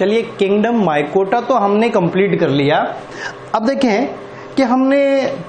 चलिए kingdom mycota तो हमने कंप्लीट कर लिया। अब देखें कि हमने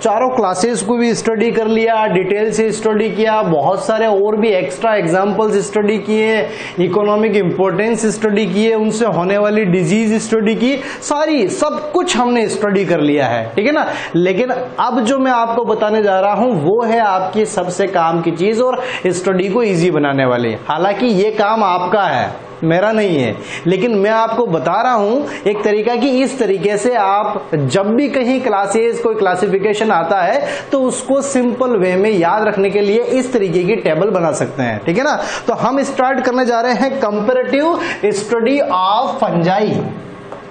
चारों क्लासेस को भी स्टडी कर लिया, डिटेल से स्टडी किया, बहुत सारे और भी एक्स्ट्रा एग्जांपल्स स्टडी किए, इकोनॉमिक इंपॉर्टेंस स्टडी किए, उनसे होने वाली डिजीज स्टडी की, सारी सब कुछ हमने स्टडी कर लिया है, ठीक है ना। लेकिन अब जो मैं आपको बताने जा रहा हूं वो है आपकी सबसे काम की चीज और स्टडी को इजी बनाने वाली। हालांकि ये काम आपका है, मेरा नहीं है, लेकिन मैं आपको बता रहा हूं एक तरीका कि इस तरीके से आप जब भी कहीं क्लासेस कोई क्लासिफिकेशन आता है तो उसको सिंपल वे में याद रखने के लिए इस तरीके की टेबल बना सकते हैं, ठीक है ना। तो हम स्टार्ट करने जा रहे हैं कंपैरेटिव स्टडी ऑफ फंजाई,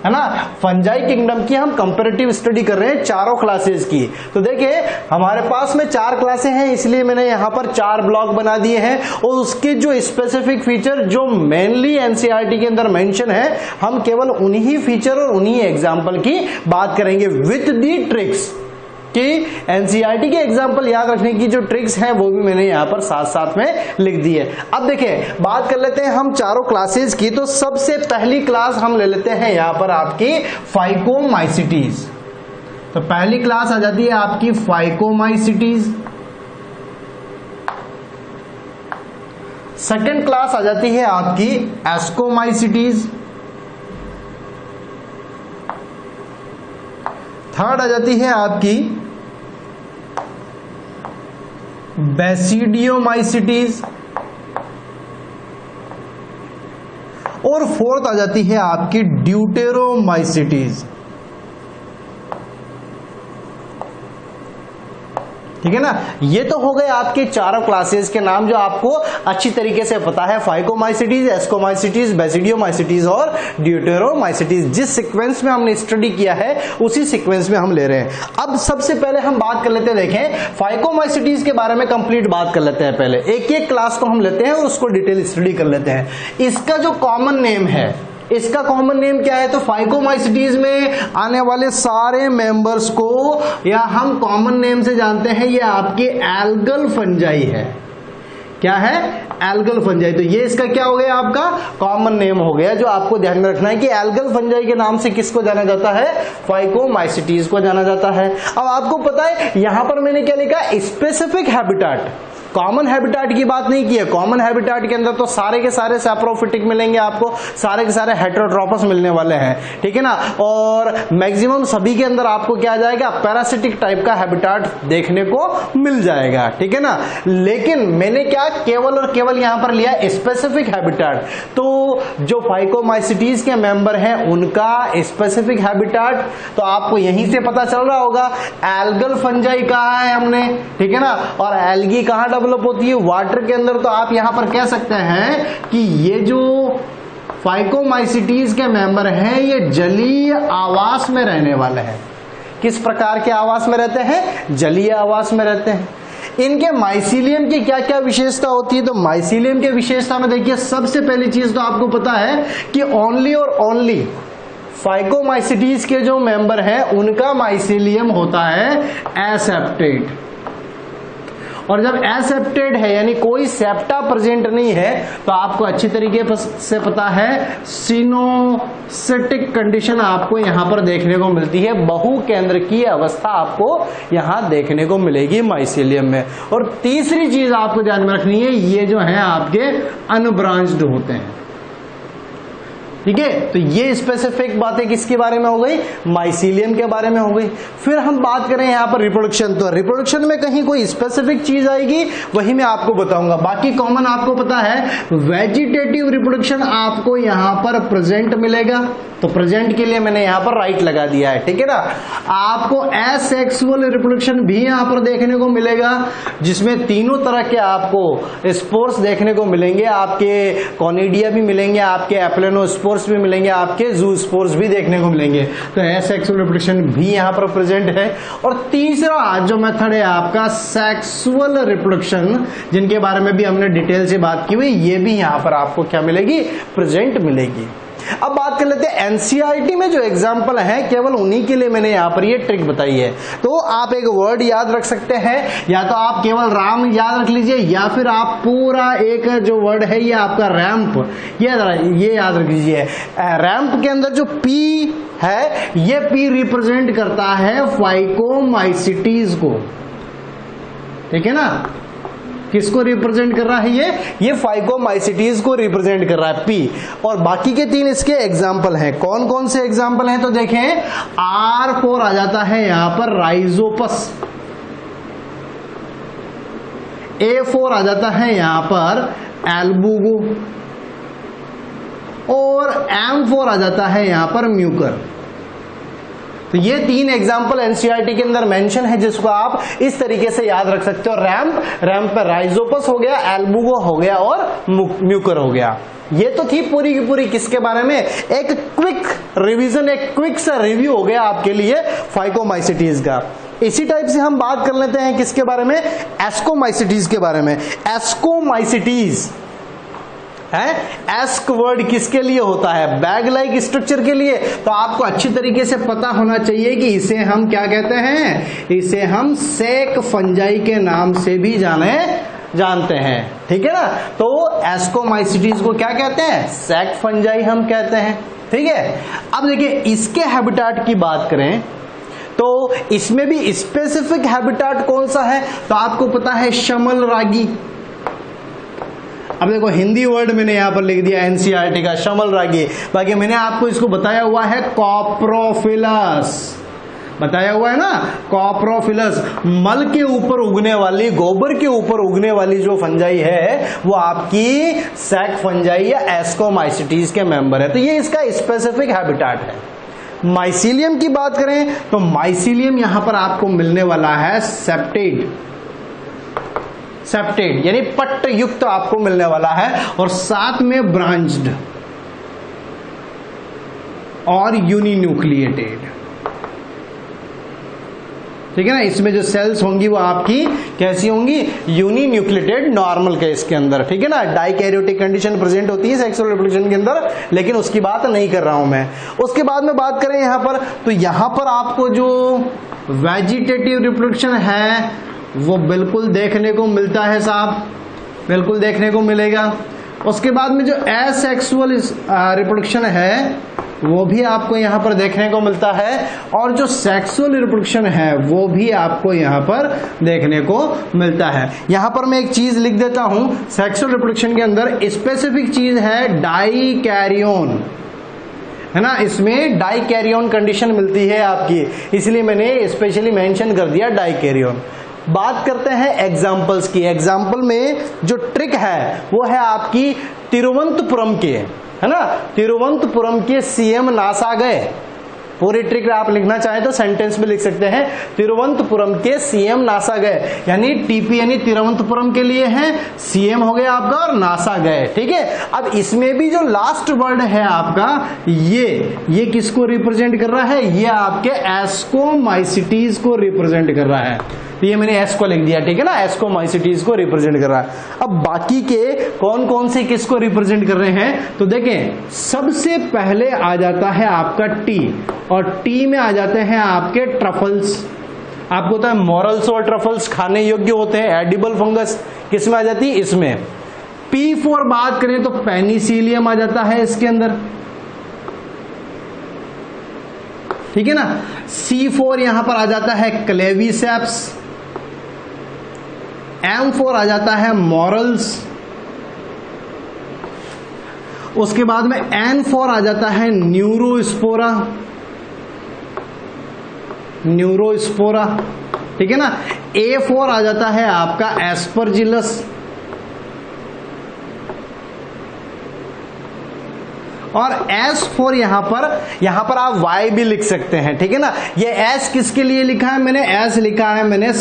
है ना। फंजाई किंगडम की हम कंपैरेटिव स्टडी कर रहे हैं चारों क्लासेस की। तो देखिए हमारे पास में 4 क्लासें हैं, इसलिए मैंने यहां पर 4 ब्लॉक बना दिए हैं और उसके जो स्पेसिफिक फीचर जो मेनली एनसीईआरटी के अंदर मेंशन है, हम केवल उन्हीं फीचर और उन्हीं एग्जांपल की बात करेंगे विद दी ट्रिक्स कि एनसीईआरटी के एग्जाम्पल याद रखने की जो ट्रिक्स हैं वो भी मैंने यहां पर साथ साथ में लिख दी है। अब देखिए बात कर लेते हैं हम चारों क्लासेस की। तो सबसे पहली क्लास हम ले लेते हैं यहां पर आपकी फाइकोमाइसिटीज। तो पहली क्लास आ जाती है आपकी फाइकोमाइसिटीज। सेकेंड क्लास आ जाती है आपकी एस्कोमाइसिटीज। थर्ड आ जाती है आपकी बेसिडियोमाइसिटीज और फोर्थ आ जाती है आपकी ड्यूटेरोमाइसिटीज, ठीक है ना। ये तो हो गए आपके चारों क्लासेस के नाम जो आपको अच्छी तरीके से पता है, फाइकोमाइसिटीज, एस्कोमाइसिटीज, बेसिडियोमाइसिटीज और ड्यूटेरोमाइसिटीज। जिस सीक्वेंस में हमने स्टडी किया है उसी सीक्वेंस में हम ले रहे हैं। अब सबसे पहले हम बात कर लेते हैं, देखें फाइकोमाइसिटीज के बारे में कंप्लीट बात कर लेते हैं। पहले एक एक क्लास को हम लेते हैं और उसको डिटेल स्टडी कर लेते हैं। इसका जो कॉमन नेम है, इसका कॉमन नेम क्या है? तो फाइकोमाइसिटीज में आने वाले सारे मेंबर्स को या हम कॉमन नेम से जानते हैं ये आपके एल्गल फंजाई है। क्या है? Algal fungi. तो ये इसका क्या हो गया? आपका कॉमन नेम हो गया, जो आपको ध्यान में रखना है कि एल्गल फंजाई के नाम से किसको जाना जाता है? फाइकोमाइसिटीज को जाना जाता है। अब आपको पता है यहां पर मैंने क्या लिखा? Specific habitat. कॉमन हैबिटाट की बात नहीं की है। कॉमन हैबिटाट के अंदर तो सारे के सारे सैप्रोफिटिक मिलेंगे आपको, सारे के सारे हेटेरोट्रोपस मिलने वाले हैं, ठीक है ना। और मैक्सिमम सभी के अंदर आपको क्या आ जाएगा? पैरासिटिक टाइप का हैबिटाट देखने को मिल जाएगा, ठीक है ना। लेकिन मैंने क्या केवल और केवल यहां पर लिया स्पेसिफिक हैबिटाट। तो जो फाइकोमाइसिटीज के मेंबर हैं उनका स्पेसिफिक हैबिटाट तो आपको यहीं से पता चल रहा होगा। एल्गल फंजाई कहा है हमने, ठीक है ना। और एल्गी कहां डेवलप होती है? वाटर के अंदर। तो आप यहां पर कह सकते हैं कि ये जो फाइकोमाइसिटीज के मेंबर हैं ये जलीय आवास में रहने वाले हैं। किस प्रकार के आवास में रहते हैं? जलीय आवास में रहते हैं। इनके माइसीलियम की क्या क्या विशेषता होती है? तो माइसीलियम के विशेषता में देखिए सबसे पहली चीज तो आपको पता है कि ओनली और ओनली फाइकोमाइसिटीज के जो मेंबर हैं उनका माइसीलियम होता है एसेप्टेट। और जब एसेप्टेड है यानी कोई सेप्टा प्रेजेंट नहीं है तो आपको अच्छी तरीके से पता है सिनोसिटिक कंडीशन आपको यहां पर देखने को मिलती है। बहु केंद्र की अवस्था आपको यहां देखने को मिलेगी माइसीलियम में। और तीसरी चीज आपको ध्यान में रखनी है, ये जो है आपके अनब्रांच्ड होते हैं, ठीक है। तो ये स्पेसिफिक बातें किसके बारे में हो गई? माइसीलियम के बारे में हो गई। फिर हम बात करें यहां पर रिप्रोडक्शन। तो रिप्रोडक्शन में कहीं कोई स्पेसिफिक चीज आएगी वही मैं आपको बताऊंगा। बाकी कॉमन आपको पता है वेजिटेटिव रिप्रोडक्शन आपको यहां पर प्रेजेंट मिलेगा। तो प्रेजेंट के लिए मैंने यहां पर राइट लगा दिया है, ठीक है ना। आपको एसेक्सुअल रिप्रोडक्शन भी यहां पर देखने को मिलेगा जिसमें तीनों तरह के आपको स्पोर्स देखने को मिलेंगे। आपके कॉनिडिया भी मिलेंगे, आपके एप्लेनोस्पोर्स भी मिलेंगे, आपके जूस्पोर्स भी देखने को मिलेंगे। तो एसेक्सुअल रिप्रोडक्शन भी यहां पर प्रेजेंट है। और तीसरा जो मेथड है आपका सेक्सुअल रिप्रोडक्शन, जिनके बारे में भी हमने डिटेल से बात की हुई, ये भी यहां पर आपको क्या मिलेगी? प्रेजेंट मिलेगी। अब बात कर लेते हैं एनसीईआरटी में जो एग्जाम्पल है, केवल उन्हीं के लिए मैंने यहाँ पर ये ट्रिक बताई है। तो आप एक वर्ड याद रख सकते हैं, या तो आप केवल राम याद रख लीजिए, या फिर आप पूरा एक जो वर्ड है ये आपका रैंप, ये याद रख लीजिए। रैंप के अंदर जो पी है, ये पी रिप्रेजेंट करता है फाइकोमाइसिटीज को, ठीक है ना। किसको रिप्रेजेंट कर रहा है ये फाइकोमाइसिटीज को रिप्रेजेंट कर रहा है पी। और बाकी के 3 इसके एग्जाम्पल हैं। कौन कौन से एग्जाम्पल हैं तो देखें, R4 आ जाता है यहां पर राइजोपस, A4 आ जाता है यहां पर एल्बुगो, और M4 आ जाता है यहां पर म्यूकर। तो ये 3 एग्जाम्पल एनसीईआरटी के अंदर मेंशन है, जिसको आप इस तरीके से याद रख सकते हो। रैंप पे राइजोपस हो गया, एल्बुगो हो गया और म्यूकर हो गया। ये तो थी पूरी की पूरी किसके बारे में, एक क्विक रिवीजन, एक क्विक सा रिव्यू हो गया आपके लिए फाइकोमाइसिटीज का। इसी टाइप से हम बात कर लेते हैं किसके बारे में, एस्कोमाइसिटीज के बारे में। एस्कोमाइसिटीज है, एस्क वर्ड किसके लिए होता है, बैग लाइक स्ट्रक्चर के लिए। तो आपको अच्छी तरीके से पता होना चाहिए कि इसे हम क्या कहते हैं, इसे हम सैक फंजाई के नाम से भी जानते हैं, ठीक है ना। तो एस्कोमाइसिटीज को क्या कहते हैं, सैक फंजाई हम कहते हैं, ठीक है। अब देखिए इसके हैबिटाट की बात करें तो इसमें भी स्पेसिफिक हैबिटाट कौन सा है, तो आपको पता है शमल रागी। अब देखो हिंदी वर्ड मैंने यहां पर लिख दिया एनसीईआरटी का, शमल रागी। बाकी मैंने आपको इसको बताया हुआ है कॉप्रोफिलस, बताया हुआ है ना, कॉप्रोफिलस। मल के ऊपर उगने वाली, गोबर के ऊपर उगने वाली जो फंजाई है वो आपकी सैक फंजाई या एस्कोमाइसिटीज के मेंबर है। तो ये इसका स्पेसिफिक हैबिटाट है। माइसीलियम की बात करें तो माइसीलियम यहां पर आपको मिलने वाला है सेप्टेड, यानी पट्ट युक्त आपको मिलने वाला है, और साथ में ब्रांच्ड और यूनिन्यूक्लिएटेड, ठीक है ना। इसमें जो सेल्स होंगी वो आपकी कैसी होंगी, यूनिन्यूक्लिएटेड नॉर्मल केस के अंदर, ठीक है ना। डाइकैरियोटिक कंडीशन प्रेजेंट होती है सेक्सुअल रिप्रोडक्शन के अंदर, लेकिन उसकी बात नहीं कर रहा हूं मैं। उसके बाद में बात करें यहां पर, तो यहां पर आपको जो वेजिटेटिव रिप्रोडक्शन है वो बिल्कुल देखने को मिलता है साहब, बिल्कुल देखने को मिलेगा। उसके बाद में जो एसेक्सुअल रिप्रोडक्शन है वो भी आपको यहां पर देखने को मिलता है, और जो सेक्सुअल रिप्रोडक्शन है वो भी आपको यहां पर देखने को मिलता है। यहां पर मैं एक चीज लिख देता हूं, सेक्सुअल रिप्रोडक्शन के अंदर स्पेसिफिक चीज है डाइकैरियोन, है ना। इसमें डाइकैरियोन कंडीशन मिलती है आपकी, इसलिए मैंने स्पेशली मेंशन कर दिया डाइकैरियोन। बात करते हैं एग्जाम्पल्स की। एग्जाम्पल में जो ट्रिक है वो है आपकी तिरुवनंतपुरम के, है ना, तिरुवनंतपुरम के सीएम नासा गए। पूरी ट्रिक आप लिखना चाहें तो सेंटेंस में लिख सकते हैं, तिरुवनंतपुरम के सीएम नासा गए, यानी टीपी यानी तिरुवनंतपुरम के लिए है, सीएम हो गया आपका और नासा गए, ठीक है। अब इसमें भी जो लास्ट वर्ड है आपका ये किसको रिप्रेजेंट कर रहा है, ये आपके एस्कोमाइसिटीज को रिप्रेजेंट कर रहा है। तो ये मैंने एस को लिख दिया, ठीक है ना, एस्कोमाइसिटीज को रिप्रेजेंट कर रहा है। अब बाकी के कौन कौन से किसको रिप्रेजेंट कर रहे हैं, तो देखें सबसे पहले आ जाता है आपका टी, और टी में आ जाते हैं आपके ट्रफल्स। आपको पता है मॉरल्स और ट्रफल्स खाने योग्य होते हैं, एडिबल फंगस किसमें आ जाती है, इसमें। P4 बात करें तो पेनिसिलियम आ जाता है इसके अंदर, ठीक है ना। C4 यहां पर आ जाता है क्लेविसेप्स, M4 आ जाता है मॉरल्स, उसके बाद में N4 आ जाता है न्यूरोस्पोरा, ठीक है ना। A4 आ जाता है आपका एस्परजिलस, और S4 यहां पर आप Y भी लिख सकते हैं, ठीक है ना। ये S किसके लिए लिखा है मैंने, S लिखा है मैंने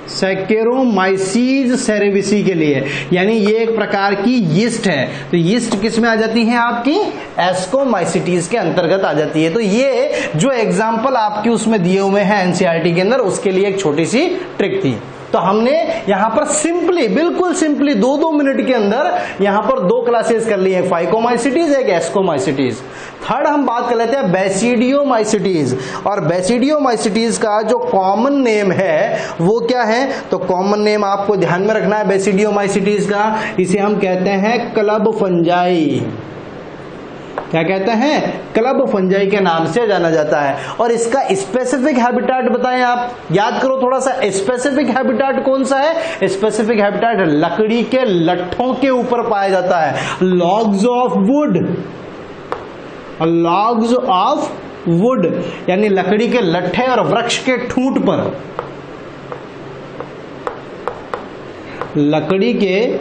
सैकेरोमाइसीज सेरेविसी के लिए, यानी ये एक प्रकार की यीस्ट है। तो यीस्ट किस में आ जाती है आपकी, एस्कोमाइसिटीज के अंतर्गत आ जाती है। तो ये जो एग्जाम्पल आपकी उसमें दिए हुए हैं एनसीईआरटी के अंदर, उसके लिए एक छोटी सी ट्रिक थी। तो हमने यहां पर सिंपली, बिल्कुल सिंपली 2-2 मिनट के अंदर यहां पर 2 क्लासेस कर ली है, फाइकोमाइसिटीज एक एस्कोमाइसिटीज। थर्ड हम बात कर लेते हैं बेसिडियोमाइसिटीज, और बेसिडियोमाइसिटीज का जो कॉमन नेम है वो क्या है, तो कॉमन नेम आपको ध्यान में रखना है बेसिडियोमाइसिटीज का, इसे हम कहते हैं क्लब फंजाई। क्या कहते हैं, क्लब फंजाई के नाम से जाना जाता है। और इसका स्पेसिफिक हैबिटेट बताएं आप, याद करो थोड़ा सा, स्पेसिफिक हैबिटेट कौन सा है, स्पेसिफिक हैबिटेट लकड़ी के लट्ठों के ऊपर पाया जाता है, logs of would, logs of would यानी लकड़ी के लट्ठे और वृक्ष के ठूंठ पर, लकड़ी के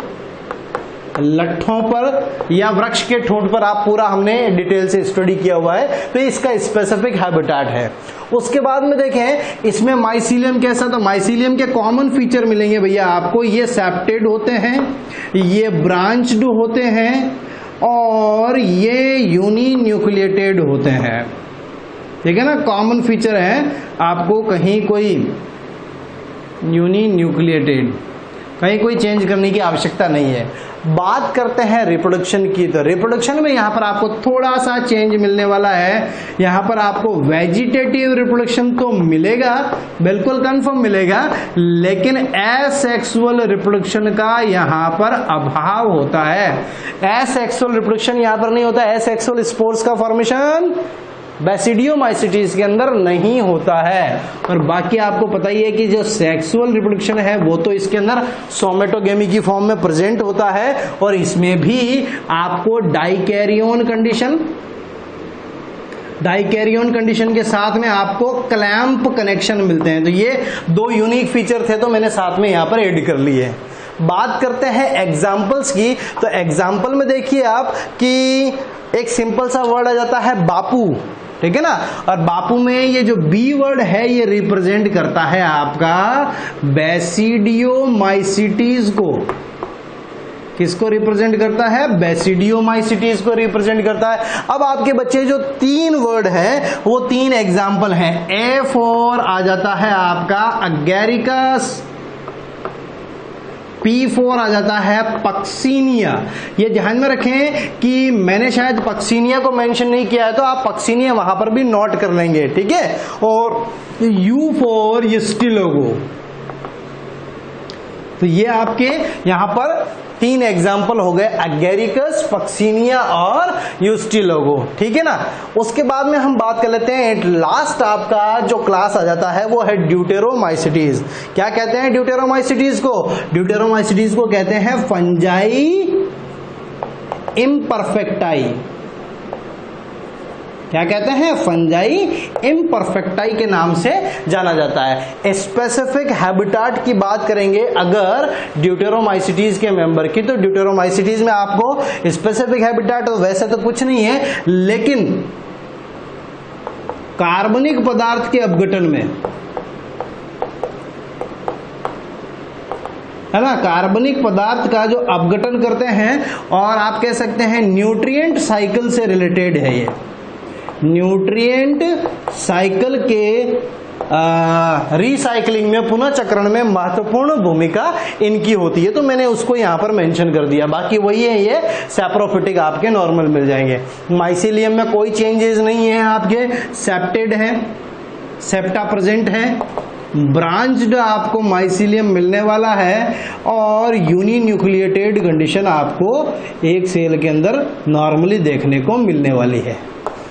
लट्ठों पर या वृक्ष के ठोंठ पर, आप पूरा हमने डिटेल से स्टडी किया हुआ है, तो इसका स्पेसिफिक हैबिटेट है। उसके बाद में देखें इसमें माइसीलियम कैसा, तो माइसीलियम के कॉमन फीचर मिलेंगे भैया आपको, ये सेप्टेड होते हैं, ये ब्रांच्ड होते हैं, और ये यूनिन्यूक्लिएटेड होते हैं। ठीक है ना, कॉमन फीचर है, आपको कहीं कोई यूनिन्यूक्लिएटेड, कहीं कोई चेंज करने की आवश्यकता नहीं है। बात करते हैं रिप्रोडक्शन की, तो रिप्रोडक्शन में यहां पर आपको थोड़ा सा चेंज मिलने वाला है। यहां पर आपको वेजिटेटिव रिप्रोडक्शन तो मिलेगा, बिल्कुल कंफर्म मिलेगा, लेकिन एसेक्सुअल रिप्रोडक्शन का यहां पर अभाव होता है। एसेक्सुअल रिप्रोडक्शन यहां पर नहीं होता, एसेक्सुअल स्पोर्स का फॉर्मेशन बेसिडियोमाइसिटीज के अंदर नहीं होता है। और बाकी आपको पता ही है कि जो सेक्सुअल रिप्रोडक्शन है वो तो इसके अंदर सोमेटोगेमी की फॉर्म में प्रेजेंट होता है, और इसमें भी आपको डाइकैरियोन कंडीशन के साथ में आपको क्लैंप कनेक्शन मिलते हैं। तो ये 2 यूनिक फीचर थे, तो मैंने साथ में यहां पर ऐड कर लिए। बात करते हैं एग्जाम्पल्स की, तो एग्जाम्पल में देखिए आप कि एक सिंपल सा वर्ड आ जाता है बापू, ठीक है ना, और बापू में ये जो बी वर्ड है ये रिप्रेजेंट करता है आपका बेसिडियोमाइसिटीज को। किसको रिप्रेजेंट करता है, बेसिडियोमाइसिटीज को रिप्रेजेंट करता है। अब आपके बच्चे जो 3 वर्ड है वो 3 एग्जाम्पल हैं। ए फॉर आ जाता है आपका अगैरिकस, P4 आ जाता है पक्सीनिया। ये ध्यान में रखें कि मैंने शायद पक्सीनिया को मेंशन नहीं किया है, तो आप पक्सीनिया वहां पर भी नोट कर लेंगे, ठीक है। और U4 यस्टिलोगो, तो ये आपके यहां पर 3 एग्जाम्पल हो गए, अगैरिकस, पक्सीनिया और यूस्टिलोगो, ठीक है ना। उसके बाद में हम बात कर लेते हैं, लास्ट आपका जो क्लास आ जाता है वो है ड्यूटेरोमाइसिटीज। क्या कहते हैं ड्यूटेरोमाइसिटीज को, ड्यूटेरोमाइसिटीज को कहते हैं फंजाई इम्परफेक्टाई। क्या कहते हैं, फंजाई इम्परफेक्टाई के नाम से जाना जाता है। स्पेसिफिक हैबिटेट की बात करेंगे अगर ड्यूटेरोमाइसिटीज के मेंबर की, तो ड्यूटेरोमाइसिटीज में आपको स्पेसिफिक हैबिटेट तो वैसे तो कुछ नहीं है, लेकिन कार्बनिक पदार्थ के अपघटन में, है ना, कार्बनिक पदार्थ का जो अपघटन करते हैं, और आप कह सकते हैं न्यूट्रिएंट साइकिल से रिलेटेड है। ये न्यूट्रिएंट साइकिल के रिसाइकलिंग में, पुनः चक्रण में महत्वपूर्ण भूमिका इनकी होती है, तो मैंने उसको यहां पर मेंशन कर दिया। बाकी वही है, ये सैप्रोफिटिक आपके नॉर्मल मिल जाएंगे। माइसीलियम में कोई चेंजेस नहीं है, आपके सेप्टेड है, सेप्टा प्रेजेंट है, ब्रांच्ड आपको माइसीलियम मिलने वाला है, और यूनिन्यूक्लिएटेड कंडीशन आपको एक सेल के अंदर नॉर्मली देखने को मिलने वाली है।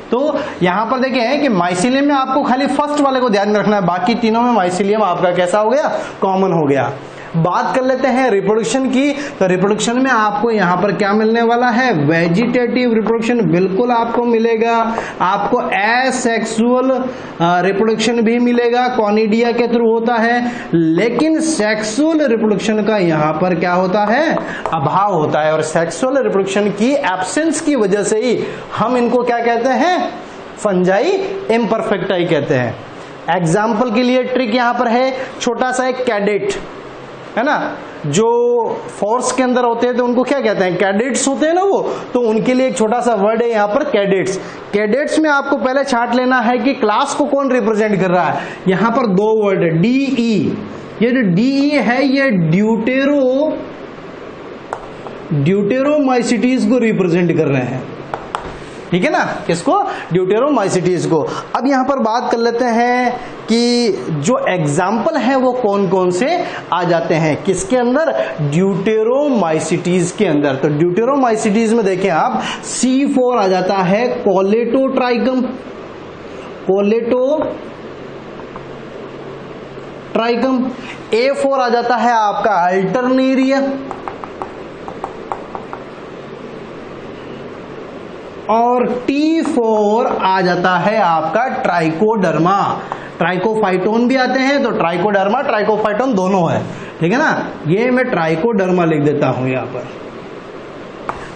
तो यहां पर देखें कि माइसीलियम में आपको खाली फर्स्ट वाले को ध्यान में रखना है, बाकी तीनों में माइसीलियम आपका कैसा हो गया, कॉमन हो गया। बात कर लेते हैं रिप्रोडक्शन की, तो रिप्रोडक्शन में आपको यहां पर क्या मिलने वाला है, वेजिटेटिव रिप्रोडक्शन बिल्कुल आपको मिलेगा, आपको एसेक्सुअल रिप्रोडक्शन भी मिलेगा, कॉनिडिया के थ्रू होता है, लेकिन सेक्सुअल रिप्रोडक्शन का यहां पर क्या होता है, अभाव होता है। और सेक्सुअल रिप्रोडक्शन की एब्सेंस की वजह से ही हम इनको क्या कहते हैं, फंजाई इम्परफेक्टाई कहते हैं। एग्जाम्पल के लिए ट्रिक यहां पर है, छोटा सा एक कैडेट है ना, जो फोर्स के अंदर होते हैं तो उनको क्या कहते हैं, कैडेट्स होते हैं ना वो, तो उनके लिए एक छोटा सा वर्ड है यहाँ पर कैडेट्स। कैडेट्स में आपको पहले छांट लेना है कि क्लास को कौन रिप्रेजेंट कर रहा है। यहाँ पर 2 वर्ड है, DE, ये जो डी है ये ड्यूटेरोमाइसिटीज को रिप्रेजेंट कर रहे हैं, ठीक है ना, किसको, ड्यूटेरोमाइसिटीज को। अब यहां पर बात कर लेते हैं कि जो एग्जाम्पल है वो कौन कौन से आ जाते हैं, किसके अंदर, ड्यूटेरोमाइसिटीज के अंदर। तो ड्यूटेरोमाइसिटीज में देखें आप, C4 आ जाता है कोलेटोट्राइकम, A4 आ जाता है आपका अल्टरनेरिया, और T4 आ जाता है आपका ट्राइकोडर्मा। ट्राइकोफाइटोन भी आते हैं, तो ट्राइकोडर्मा ट्राइकोफाइटोन दोनों है, ठीक है ना। ये मैं ट्राइकोडर्मा लिख देता हूं यहां पर।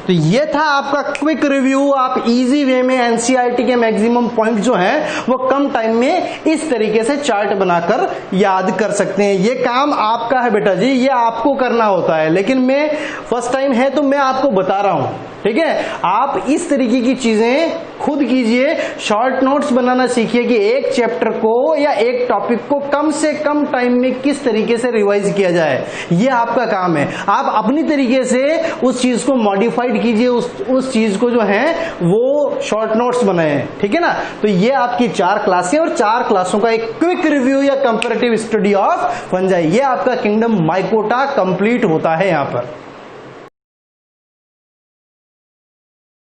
तो ये था आपका क्विक रिव्यू। आप इजी वे में एनसीईआरटी के मैक्सिमम पॉइंट जो है वो कम टाइम में इस तरीके से चार्ट बनाकर याद कर सकते हैं। ये काम आपका है बेटा जी, ये आपको करना होता है, लेकिन मैं फर्स्ट टाइम है तो मैं आपको बता रहा हूं, ठीक है। आप इस तरीके की चीजें खुद कीजिए, शॉर्ट नोट्स बनाना सीखिए कि एक चैप्टर को या एक टॉपिक को कम से कम टाइम में किस तरीके से रिवाइज किया जाए, ये आपका काम है। आप अपनी तरीके से उस चीज को मॉडिफाइड कीजिए, उस चीज को जो है वो शॉर्ट नोट्स बनाए, ठीक है ना। तो ये आपकी 4 क्लासें और 4 क्लासों का एक क्विक रिव्यू या कंपैरेटिव स्टडी ऑफ फंजाई, ये आपका किंगडम माइकोटा कंप्लीट होता है यहां पर।